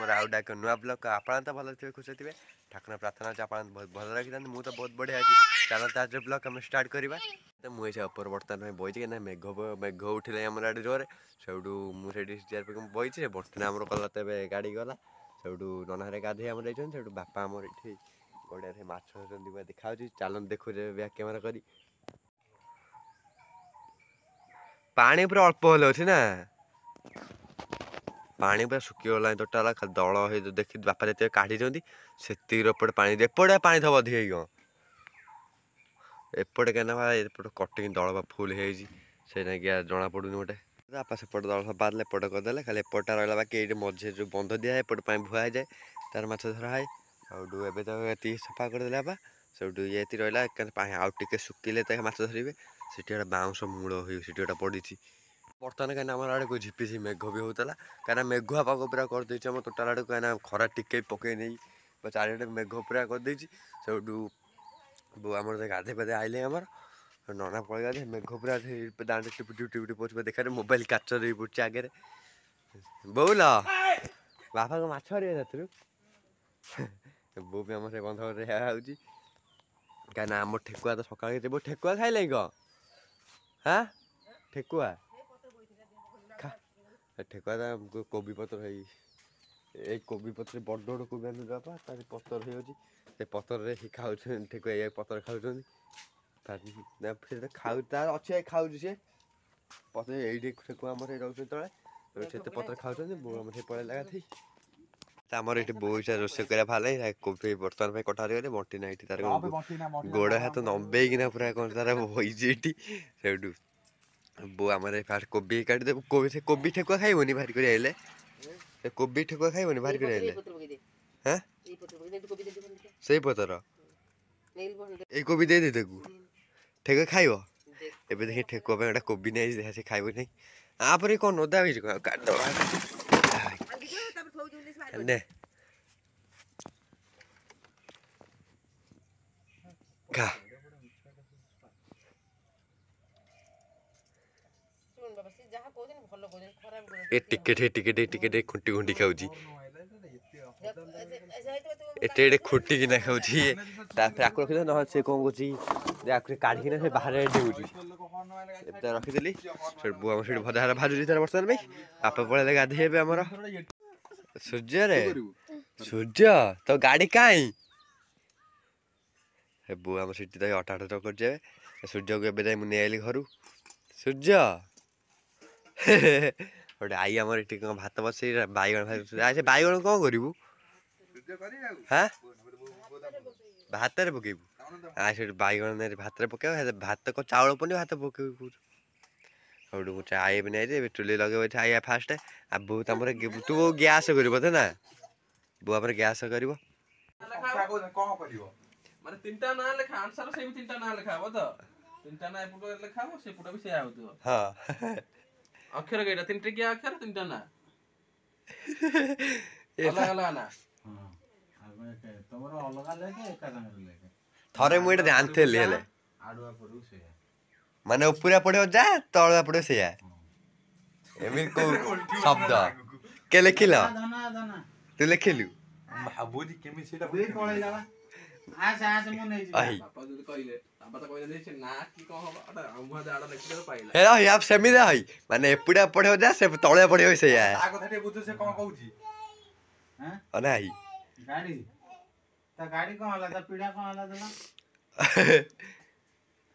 आमर आउट एक नुआ ब्लॉग आपण तो भल थे खुश थे ठाकुर प्रार्थना अच्छे आप बहुत भल रखी था मुझे तो बहुत बढ़िया अच्छी चलता आज ब्लॉग आम स्टार्ट करवा तो मुझे ऊपर बर्तमान बही कि मेघ मेघ उठिले आम आड़े जोरे से मुझे बही बर्तमान आम कला तेज गाड़ी गला से नना गाधे आम से बापा आमर ये बढ़िया माछ देखा चलन देखु बैक कैमेरा कर पानी पूरा अल्प हेल्ले अच्छे ना पानी पूरा सुखीगला टोटाल खाली दल देखी बापा जिते काढ़ी से पानी एपटे पानी थब अधिक एपटे क्या कटिंग दल फुल से जना पड़ूनी गोटे बापा सेपट दल सब बारे एपट करदे खाली एपटा रहा बाकी ये मझे जो बंध दिए एपट भुआ जाए तार माछ धरा है आउे तो ये सफा करदे बापा से ये रहा आउ टे सुखिले माछ धरवे से बाउंश मूल से पड़ी बर्तमान कहीं आम आड़े कोई झिपी मेघ भी होता कहीं मेघुआ पाग पूरा करदे टोटाल आड़े कहीं खरा टिके पकई नहीं चारिटे मेघ पूरा करदे से बो आम गाधे पाधे आइले आमर नना पड़े गाधे मेघ पूरा दाँड़े टिपी टिपी टिपी पहुँच देखा मोबाइल काच पड़े आगे बोल बापा को माछ हर बो भी आम से बंध कहीं आम ठेकुआ तो सकाल ठेकुआ खाइल हाँ ठेकुआ ठेकुआ कोबी पतर है कोबी पतर बड़ बड़ कोबी आने बापा तार पतर हो पतर खाऊ ठेकुआ ये पतर खाऊ खाऊ तार अच्छे खाऊ सी पतर ये ठेकुआ आम रोचे तले से पतर खाऊ बो आम से पड़े लगा थी आमर ये बहुत सारा रोषे कर भाई कोबी बर्तमान कटा गले बंटी ना तार गोड़ हाथ नंबेकिना पूरा कौन तार बही से बो आम फास्ट कोबी काटे कोबी से कोबी ठेकुआ खाइबनी भारी कर आइले से कोबी ठेकुआ खाइबनी भारी कर आइले हाँ से पतर ये कोबी दे दे ठेकुआ खाइब एबे देखी ठेकुआ गोटे कोबी नहीं से खाइब नहीं आपर कौन नदा ने खा ए टिके खुंटी खुंटी खाऊ एटे खुंटी किना खाऊ आक रखी ना से कौन कर काढ़ी से बाहर डेऊँगी रखीदी बो आम से भजा भाजुरी तार बर्तमान भाई बापा पड़े गाधे आमर सूर्य रे सूर्य तो गाड़ी कहीं बो आम से अटा अटा कर सूर्य को एवं नहीं आइली घर सूर्य गोटे आई आम भात बस बैगण से बैगण कौन करू हाँ भात पकेबू से बैगण भात पकेब भात को चाउल पड़े भात पकेबू मुझे आई भी नहीं चुली लगे आई फास्ट आ बो तुम तू गैस कर ना बो आम गैस कर तीनटा ना लेखा आंसर से तीनटा ना लेखा हो तो तीनटा ना एपुट लेखा हो से पुटा भी से आउतो हां अक्षर केटा तीनटा क्या अक्षर तीनटा ना अलग अलग ना हां आगे के तमरो अलग लेके एका संग लेके थरे मुइटा ध्यान थे ले आडुआ पडू से माने ऊपरा पड़े जा तळा पड़े से एमिल को शब्द के लिखिला दाना दाना तू लिखिलु भाबोजी केमि सेटा बोली पळै जाला आज मु नै पापा जदी कहिले पापा त कहिले से ना की को हो अटा अमुहा जाडा लेखि दे पाइला हे यार सेमी दे हई माने एपुडा पड़े जा से तळे पड़े से आ कथा टे बुझु से कोन कहूची हैं अना हई गाड़ी त गाड़ी कोन होला त पीडा कोन होला दला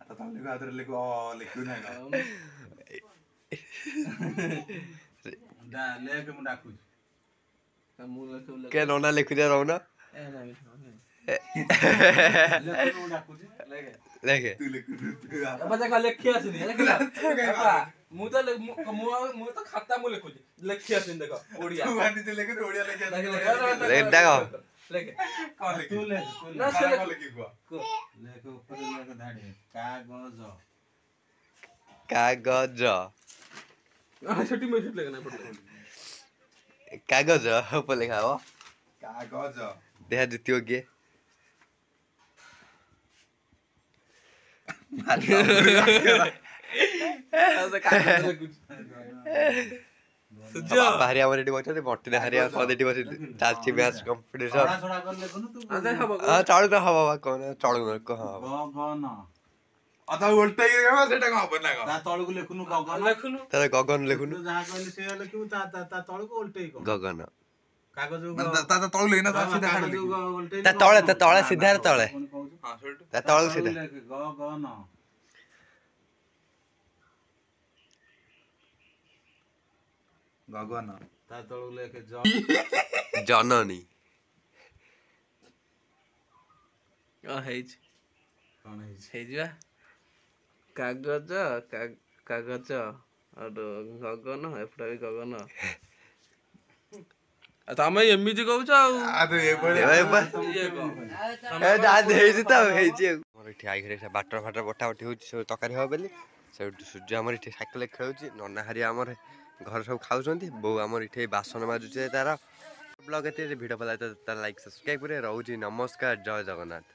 आता त लेको आदर लेको लेखु नै दा लेके मु डाकू त मु लेखु के नोना लिखु दे रहना ए ना लेके लेके तू लेखु अब जा लेखि आछनी लेखिला मु तो खाता मु लेखु लेखि आछनी देखो ओडिया तू गानी ते लेके ओडिया लेके लेट देखो लेके कोन लेखि तू ले ना से लेखि को लेके ऊपर लेके धाड़ी कागज आ छोटी में छोटी लेना पड़ता कागज ऊपर लिखा हो कागज देहा द्वितीय गे ସୂର୍ଯ୍ୟ ବାପା ହାରିଆ ଆମର ଏଠି ବସିଛନ୍ତି ବର୍ତ୍ତିନା ହାରିଆ ଏଠି ବସିଛନ୍ତି ଚାଲିଛି ମ୍ୟାଚ୍ କମ୍ପିଟିସନ୍ ଚଳୁ ହବ ବା କଣ ଚଳୁ କହ ତଳକୁ ଲେଖୁନୁ ଲେଖୁନୁ ତାହେଲେ ଗଗନ ଲେଖୁନୁ ଯାହା କହିଲି ସେଇଆ ଲେଖିବୁ ତା ତଳକୁ ଓଲଟେଇ କହ ଗଗନ କାଗଜ ତା ତଳେ ସିଧାରେ ତଳେ ତା ତଳକୁ ସିଧା ଗଗନ ଗଗନ ତା ତଳକୁ ଲେଖେ ଜନନୀ ହେଇଛି କଣ ହେଇଯିବା କାଗଜ କାଗଜ ଗଗନ ଏପଟା ବି ଗଗନ ତମେ ଏମିତି କହୁଛ ଆଉ ହେଇଛି ତ ହେଇଛି ଆମର ଏଠି ଆଇଘରେ ବାଟର ଫାଟର ବଟା ବଟି ହଉଛି ସବୁ ତରକାରୀ ହବ ବୋଲି ସେଇଠୁ ସୂର୍ଯ୍ୟ ଆମର ଏଠି ସାଇକେଲ ଖେଳୁଛି ନନା ହାରିଆ ଆମର ଘରେ ସବୁ ଖାଉଛନ୍ତି ବୋଉ ଆମର ଏଠି ବାସନ ମାଜୁଛି ତାର ବ୍ଲଗ ଏତେ ଭିଡ଼ିଓ ଭଲ ଲାଗେ ତାର ଲାଇକ୍ ସବସ୍କ୍ରାଇବ୍ କରି ରହୁଛି ନମସ୍କାର ଜୟ ଜଗନ୍ନାଥ।